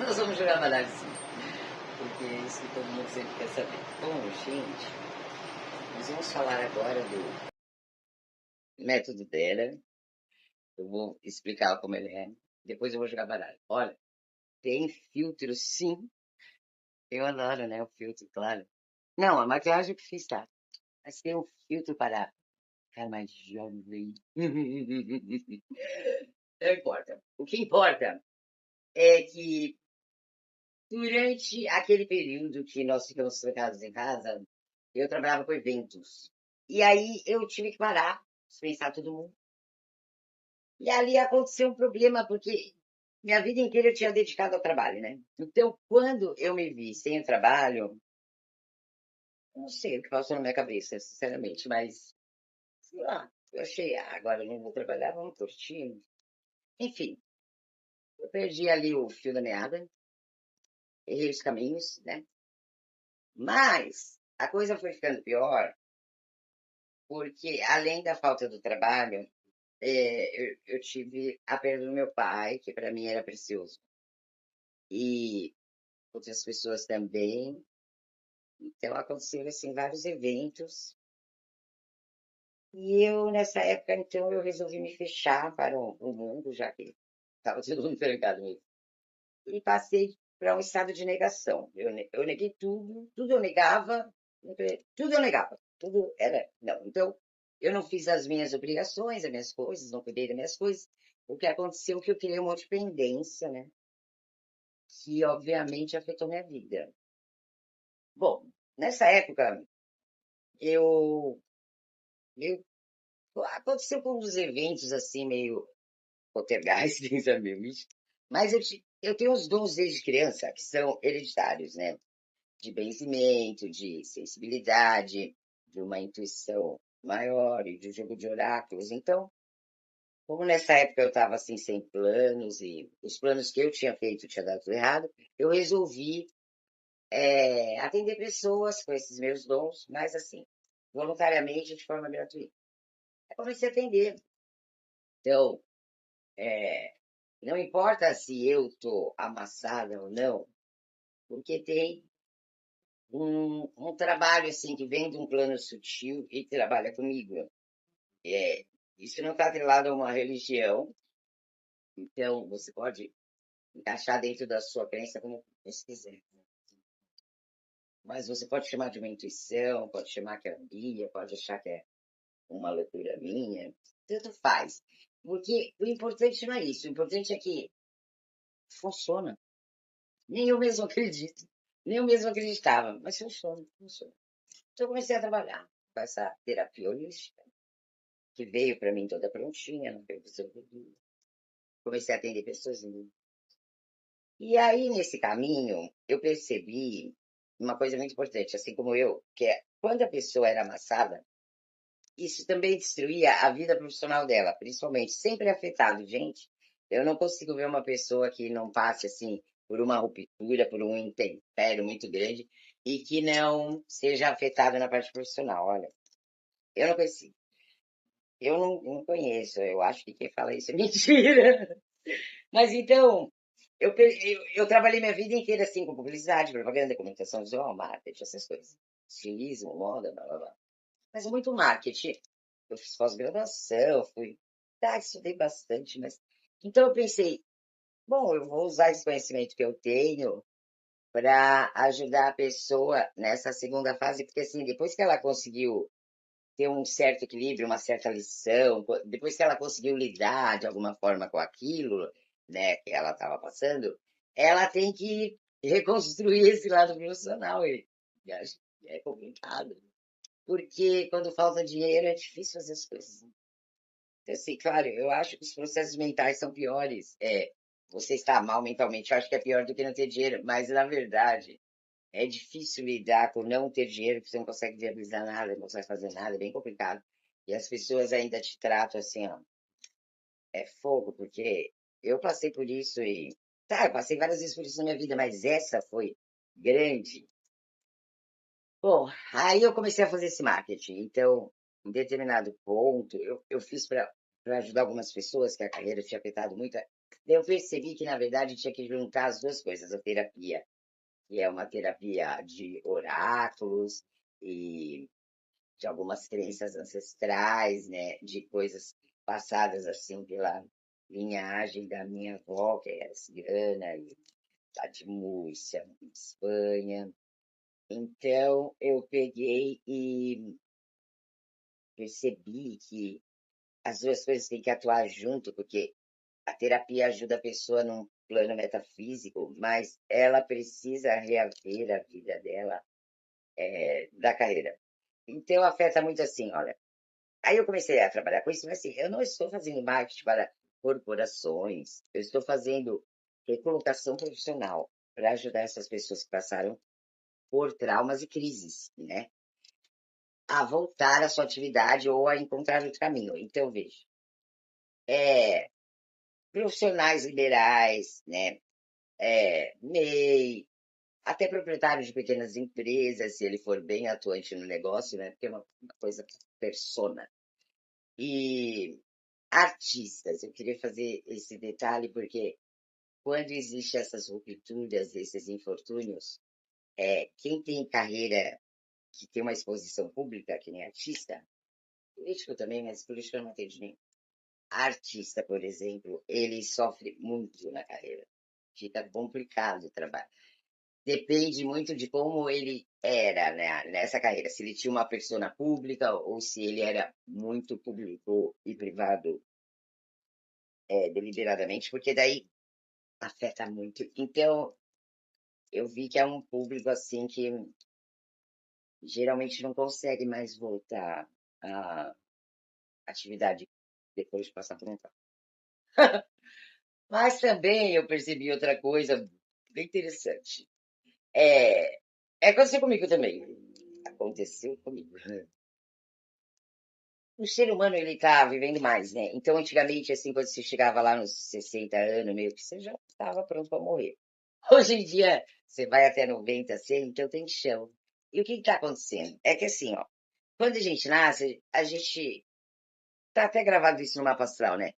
Nós vamos jogar baralho sim, porque é isso que todo mundo sempre quer saber. Bom, gente, nós vamos falar agora do método dela. Eu vou explicar como ele é. Depois eu vou jogar baralho. Olha, tem filtro sim. Eu adoro, né? O filtro, claro. Não, a maquiagem eu que fiz, tá? Mas tem um filtro para ficar mais jovem. Não importa. O que importa é que durante aquele período que nós ficamos trancados em casa, eu trabalhava com eventos. E aí eu tive que parar, dispensar todo mundo. E ali aconteceu um problema, porque minha vida inteira eu tinha dedicado ao trabalho, né? Então, quando eu me vi sem o trabalho, não sei o que passou na minha cabeça, sinceramente, mas, sei lá, eu achei, agora eu não vou trabalhar, vamos curtir. Enfim, eu perdi ali o fio da meada, errei os caminhos, né? Mas a coisa foi ficando pior, porque além da falta do trabalho, eu tive a perda do meu pai, que para mim era precioso. E outras pessoas também. Então, aconteceram, assim, vários eventos. E eu, nessa época, então, eu resolvi me fechar para o mundo, já que estava todo mundo trancado mesmo. E passei para um estado de negação. Eu neguei tudo, tudo eu negava, tudo eu negava, tudo era não. Então, eu não fiz as minhas obrigações, as minhas coisas, não cuidei das minhas coisas. O que aconteceu é que eu criei uma dependência, né? Que obviamente afetou minha vida. Bom, nessa época, eu, eu aconteceu com uns eventos assim, meio poltergeist, quem sabe, bicho. Mas eu tenho os dons desde criança, que são hereditários, né? De benzimento, de sensibilidade, de uma intuição maior e de jogo de oráculos. Então, como nessa época eu estava assim sem planos e os planos que eu tinha feito tinha dado tudo errado, eu resolvi atender pessoas com esses meus dons, mas assim, voluntariamente, de forma gratuita. Aí comecei a atender. Então, não importa se eu estou amassada ou não, porque tem um trabalho assim que vem de um plano sutil e trabalha comigo. É, isso não está atrelado a uma religião, então você pode encaixar dentro da sua crença como você quiser. Mas você pode chamar de uma intuição, pode chamar que é um guia, pode achar que é uma leitura minha, tanto faz. Porque o importante não é isso, o importante é que funciona. Nem eu mesmo acredito, nem eu mesmo acreditava, mas funciona, funciona. Então eu comecei a trabalhar com essa terapia holística, que veio para mim toda prontinha, não veio do comecei a atender pessoas. E aí, nesse caminho, eu percebi uma coisa muito importante, assim como eu, que é quando a pessoa era amassada, isso também destruía a vida profissional dela, principalmente. Sempre é afetado, gente. Eu não consigo ver uma pessoa que não passe assim por uma ruptura, por um intempério muito grande e que não seja afetada na parte profissional. Olha, eu não consigo. Eu não conheço. Eu acho que quem fala isso é mentira. Mas então, eu trabalhei minha vida inteira assim com publicidade, propaganda, comunicação visual, marketing, essas coisas. Estilismo, moda, blá blá blá. Mas muito marketing. Eu fiz pós-graduação, estudei bastante, mas. Então eu pensei, bom, eu vou usar esse conhecimento que eu tenho para ajudar a pessoa nessa segunda fase, porque assim, depois que ela conseguiu ter um certo equilíbrio, uma certa lição, depois que ela conseguiu lidar de alguma forma com aquilo, né, que ela estava passando, ela tem que reconstruir esse lado profissional. E acho que é complicado. Porque quando falta dinheiro é difícil fazer as coisas. Então, assim, claro, eu acho que os processos mentais são piores. Você está mal mentalmente, eu acho que é pior do que não ter dinheiro, mas na verdade é difícil lidar com não ter dinheiro, porque você não consegue viabilizar nada, não consegue fazer nada, é bem complicado. E as pessoas ainda te tratam assim, ó, é fogo, porque eu passei por isso e. Tá, eu passei várias vezes por isso na minha vida, mas essa foi grande. Bom, aí eu comecei a fazer esse marketing. Então, em determinado ponto, eu fiz para ajudar algumas pessoas que a carreira tinha afetado muito. Eu percebi que, na verdade, tinha que juntar as duas coisas, a terapia, que é uma terapia de oráculos e de algumas crenças ancestrais, né, de coisas passadas assim pela linhagem da minha avó, que era cigana, e lá de Múrcia, Espanha. Então, eu peguei e percebi que as duas coisas têm que atuar junto, porque a terapia ajuda a pessoa num plano metafísico, mas ela precisa reaver a vida dela, da carreira. Então, afeta muito assim, olha. Aí eu comecei a trabalhar com isso, mas assim, eu não estou fazendo marketing para corporações, eu estou fazendo recolocação profissional para ajudar essas pessoas que passaram por traumas e crises, né? A voltar à sua atividade ou a encontrar outro caminho. Então, veja, é, profissionais liberais, né? MEI, até proprietário de pequenas empresas, se ele for bem atuante no negócio, né? Porque é uma coisa persona. E artistas, eu queria fazer esse detalhe porque quando existem essas rupturas, esses infortúnios, quem tem carreira que tem uma exposição pública, que nem artista, político também, mas político eu não tenho dinheiro. Artista, por exemplo, ele sofre muito na carreira. Fica complicado o trabalho. Depende muito de como ele era, né, nessa carreira. Se ele tinha uma persona pública ou se ele era muito público e privado, deliberadamente, porque daí afeta muito. Então, eu vi que é um público assim que geralmente não consegue mais voltar à atividade depois de passar por um trauma. Mas também eu percebi outra coisa bem interessante. É, aconteceu comigo também. Aconteceu comigo. O ser humano, ele tá vivendo mais, né? Então, antigamente, assim, quando você chegava lá nos 60 anos, meio que você já estava pronto para morrer. Hoje em dia, você vai até 90, 100, então tem chão. E o que está acontecendo? É que assim, ó, quando a gente nasce, a gente tá até gravado isso no mapa astral, né?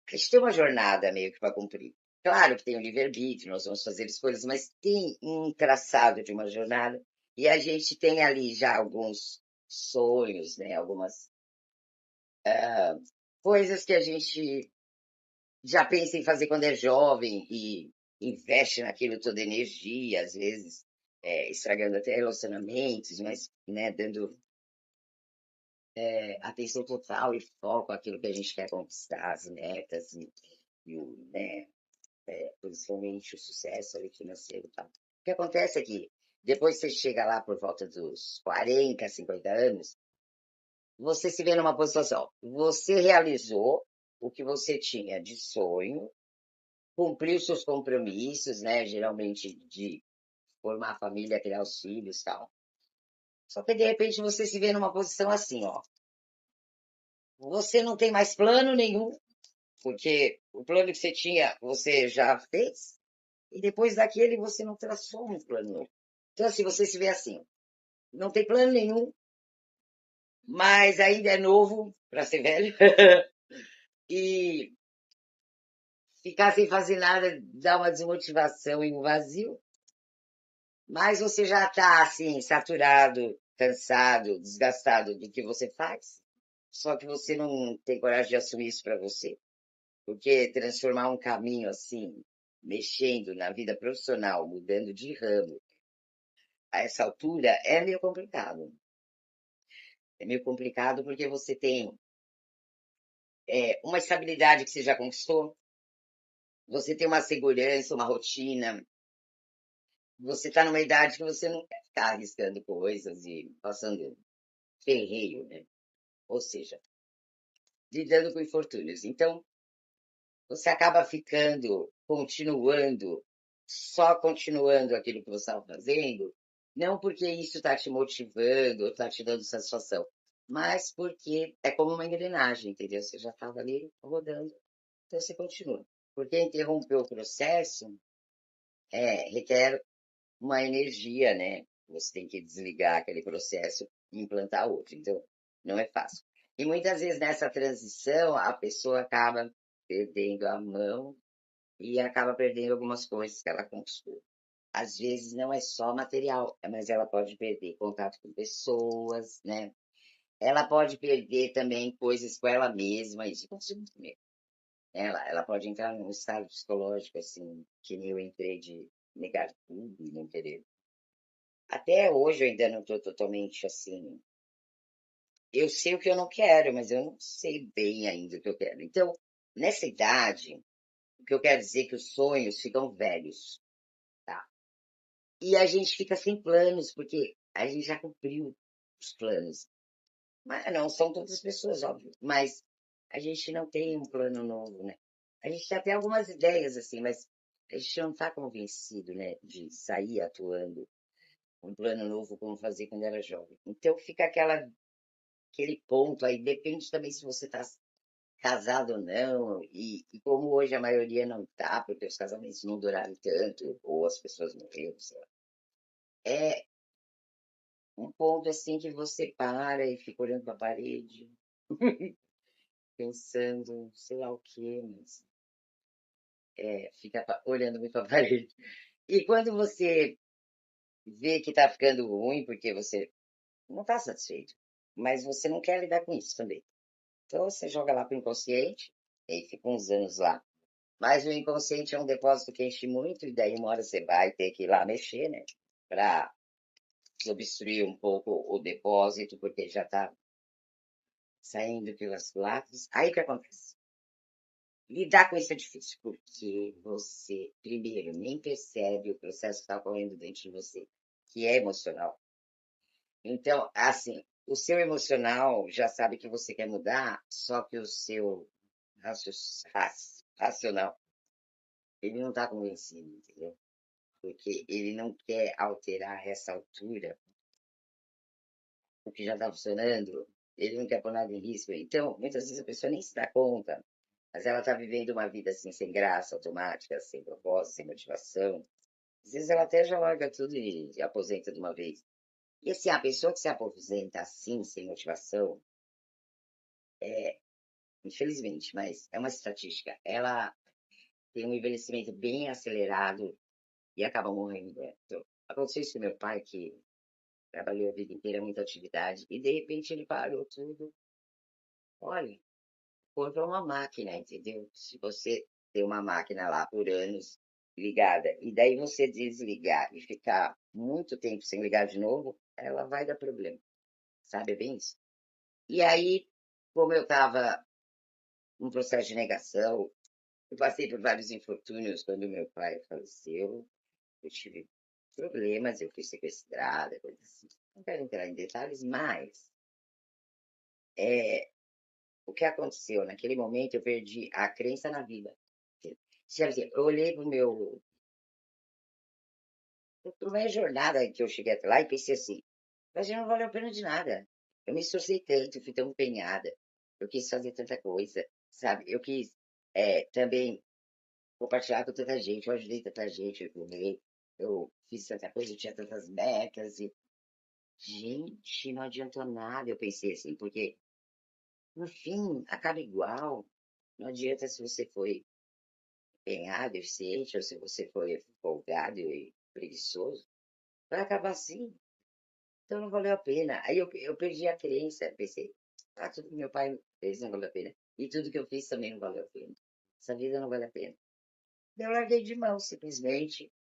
A gente tem uma jornada meio que para cumprir. Claro que tem o livre-arbítrio, nós vamos fazer escolhas, mas tem um traçado de uma jornada e a gente tem ali já alguns sonhos, né? Algumas coisas que a gente já pensa em fazer quando é jovem e investe naquilo toda energia, às vezes estragando até relacionamentos, mas né, dando atenção total e foco àquilo que a gente quer conquistar, as metas né, principalmente o sucesso ali financeiro e tal. O que acontece é que depois você chega lá por volta dos 40, 50 anos, você se vê numa posição assim, ó, você realizou o que você tinha de sonho, cumpriu seus compromissos, né? Geralmente de formar a família, criar os filhos e tal. Só que de repente você se vê numa posição assim, ó. Você não tem mais plano nenhum, porque o plano que você tinha, você já fez, e depois daquele você não traçou um plano novo. Então, assim, você se vê assim, não tem plano nenhum, mas ainda é novo para ser velho, e ficar sem fazer nada dá uma desmotivação e um vazio. Mas você já está assim, saturado, cansado, desgastado do que você faz. Só que você não tem coragem de assumir isso para você. Porque transformar um caminho assim, mexendo na vida profissional, mudando de ramo, a essa altura, é meio complicado. É meio complicado porque você tem uma estabilidade que você já conquistou, você tem uma segurança, uma rotina, você está numa idade que você não quer ficar arriscando coisas e passando ferreio, né? Ou seja, lidando com infortúnios. Então, você acaba ficando, continuando, só continuando aquilo que você estava fazendo, não porque isso está te motivando ou está te dando satisfação, mas porque é como uma engrenagem, entendeu? Você já estava ali rodando, então você continua. Porque interromper o processo requer uma energia, né? Você tem que desligar aquele processo e implantar outro. Então, não é fácil. E muitas vezes nessa transição, a pessoa acaba perdendo a mão e acaba perdendo algumas coisas que ela conquistou. Às vezes não é só material, mas ela pode perder contato com pessoas, né? Ela pode perder também coisas com ela mesma, isso aconteceu muito comigo. Ela pode entrar num estado psicológico, assim, que nem eu entrei de negar tudo e não querer. Até hoje eu ainda não estou totalmente assim. Eu sei o que eu não quero, mas eu não sei bem ainda o que eu quero. Então, nessa idade, o que eu quero dizer é que os sonhos ficam velhos, tá? E a gente fica sem planos, porque a gente já cumpriu os planos. Mas não são todas as pessoas, óbvio, mas a gente não tem um plano novo, né? A gente já tem algumas ideias, assim, mas a gente não está convencido, né, de sair atuando um plano novo como fazer quando era jovem. Então fica aquele ponto aí, depende também se você está casado ou não, e como hoje a maioria não está, porque os casamentos não duraram tanto, ou as pessoas morreram, sei lá. É um ponto assim que você para e fica olhando para a parede, pensando, sei lá o quê, mas fica olhando muito para a parede. E quando você vê que está ficando ruim, porque você não está satisfeito, mas você não quer lidar com isso também. Então você joga lá para o inconsciente, e aí fica uns anos lá. Mas o inconsciente é um depósito que enche muito, e daí uma hora você vai ter que ir lá mexer, né? Para obstruir um pouco o depósito, porque já está saindo pelas latas. Aí o que acontece? Lidar com isso é difícil, porque você, primeiro, nem percebe o processo que está ocorrendo dentro de você, que é emocional. Então, assim, o seu emocional já sabe que você quer mudar, só que o seu racional, ele não está convencido, entendeu? Porque ele não quer alterar essa altura, o que já está funcionando, ele não quer pôr nada em risco. Então, muitas vezes a pessoa nem se dá conta, mas ela está vivendo uma vida assim, sem graça, automática, sem propósito, sem motivação. Às vezes ela até já larga tudo e aposenta de uma vez. E assim, a pessoa que se aposenta assim, sem motivação, infelizmente, mas é uma estatística, ela tem um envelhecimento bem acelerado e acaba morrendo. Né? Então, aconteceu isso com meu pai, que trabalhou a vida inteira, muita atividade, e de repente ele parou tudo. Olha, o corpo é uma máquina, entendeu? Se você tem uma máquina lá por anos ligada, e daí você desligar e ficar muito tempo sem ligar de novo, ela vai dar problema. Sabe é bem isso? E aí, como eu estava num processo de negação, eu passei por vários infortúnios quando meu pai faleceu. Eu tive problemas, eu fui sequestrada, coisa assim. Não quero entrar em detalhes, mas o que aconteceu? Naquele momento eu perdi a crença na vida. Sabe assim, eu olhei para minha jornada que eu cheguei até lá e pensei assim, mas não valeu a pena de nada. Eu me esforcei tanto, fui tão empenhada, eu quis fazer tanta coisa, sabe? Eu quis também compartilhar com tanta gente, eu ajudei tanta gente, eu fiz tanta coisa, eu tinha tantas metas e, gente, não adiantou nada, eu pensei assim, porque no fim acaba igual. Não adianta se você foi empenhado, eficiente, ou se você foi folgado e preguiçoso, vai acabar assim. Então não valeu a pena. Aí eu perdi a crença, pensei, ah, tudo que meu pai fez não valeu a pena. E tudo que eu fiz também não valeu a pena. Essa vida não vale a pena. Eu larguei de mão, simplesmente.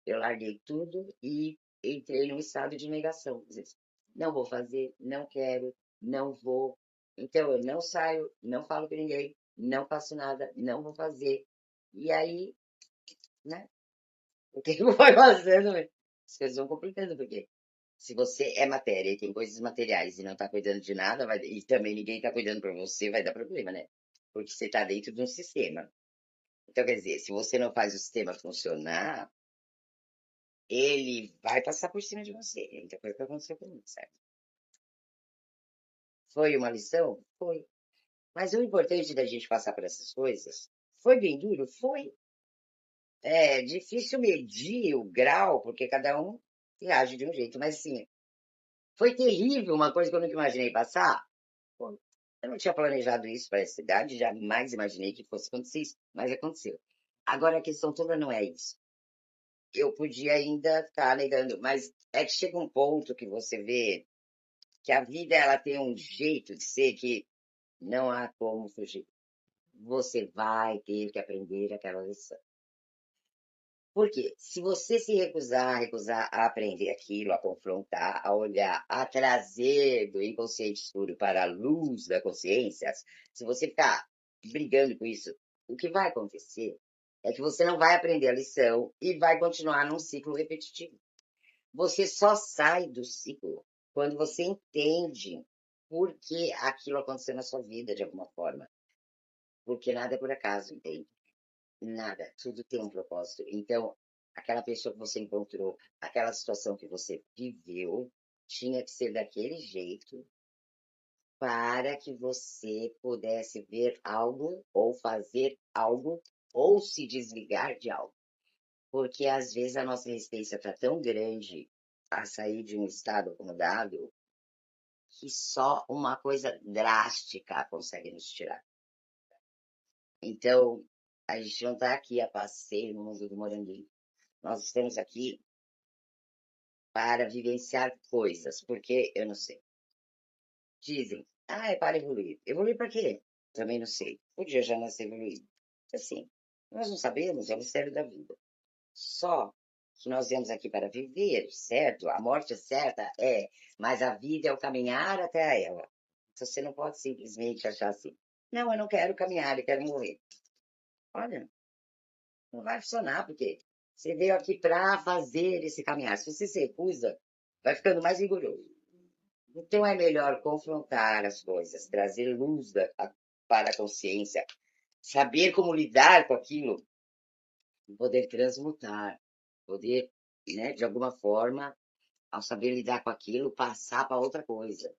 Eu larguei tudo e entrei num estado de negação. Quer dizer, não vou fazer, não quero, não vou. Então eu não saio, não falo com ninguém, não faço nada, não vou fazer. E aí, né? O tempo vai passando, as coisas vão complicando, porque se você é matéria e tem coisas materiais e não está cuidando de nada, e também ninguém está cuidando para você, vai dar problema, né? Porque você está dentro de um sistema. Então, quer dizer, se você não faz o sistema funcionar, ele vai passar por cima de você. Muita coisa que aconteceu comigo, certo? Foi uma lição? Foi. Mas o importante da gente passar por essas coisas foi bem duro? Foi. É difícil medir o grau, porque cada um reage de um jeito, mas assim, foi terrível, uma coisa que eu nunca imaginei passar. Pô, eu não tinha planejado isso para essa cidade, jamais imaginei que fosse acontecer isso, mas aconteceu. Agora a questão toda não é isso. Eu podia ainda estar negando, mas é que chega um ponto que você vê que a vida ela tem um jeito de ser que não há como fugir. Você vai ter que aprender aquela lição. Porque se você se recusar a aprender aquilo, a confrontar, a olhar, a trazer do inconsciente escuro para a luz da consciência, se você ficar brigando com isso, o que vai acontecer é que você não vai aprender a lição e vai continuar num ciclo repetitivo. Você só sai do ciclo quando você entende por que aquilo aconteceu na sua vida de alguma forma. Porque nada é por acaso, entende? Nada, tudo tem um propósito. Então, aquela pessoa que você encontrou, aquela situação que você viveu, tinha que ser daquele jeito para que você pudesse ver algo, ou fazer algo, ou se desligar de algo. Porque às vezes a nossa resistência está tão grande a sair de um estado acomodado que só uma coisa drástica consegue nos tirar. Então, a gente não está aqui a passeio no mundo do Moranguinho. Nós estamos aqui para vivenciar coisas, porque eu não sei. Dizem, é para evoluir. Evoluir para quê? Também não sei. Podia já nascer evoluído. Assim, nós não sabemos, é o mistério da vida. Só que nós viemos aqui para viver, certo? A morte é certa, é, mas a vida é o caminhar até ela. Você não pode simplesmente achar assim, não, eu não quero caminhar, eu quero morrer. Olha, não vai funcionar, porque você veio aqui para fazer esse caminhar. Se você se recusa, vai ficando mais rigoroso. Então é melhor confrontar as coisas, trazer luz para a consciência, saber como lidar com aquilo, e poder transmutar, poder, né, de alguma forma, ao saber lidar com aquilo, passar para outra coisa.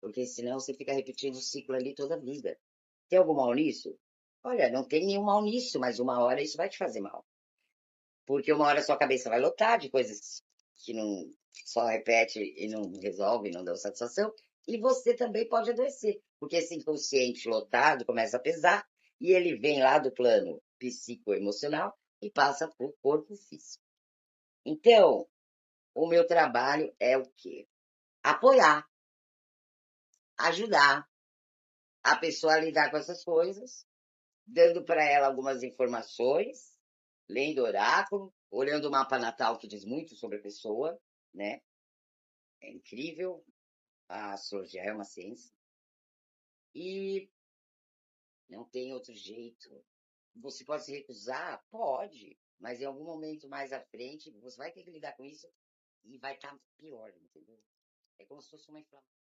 Porque senão você fica repetindo o ciclo ali toda a vida. Tem algum mal nisso? Olha, não tem nenhum mal nisso, mas uma hora isso vai te fazer mal. Porque uma hora sua cabeça vai lotar de coisas que não só repete e não resolve, não dá satisfação, e você também pode adoecer, porque esse inconsciente lotado começa a pesar e ele vem lá do plano psicoemocional e passa para o corpo físico. Então, o meu trabalho é o quê? Apoiar, ajudar a pessoa a lidar com essas coisas, dando para ela algumas informações, lendo oráculo, olhando o mapa natal que diz muito sobre a pessoa, né? É incrível, a astrologia é uma ciência. E não tem outro jeito. Você pode se recusar? Pode, mas em algum momento mais à frente você vai ter que lidar com isso e vai estar pior, entendeu? É como se fosse uma inflamação.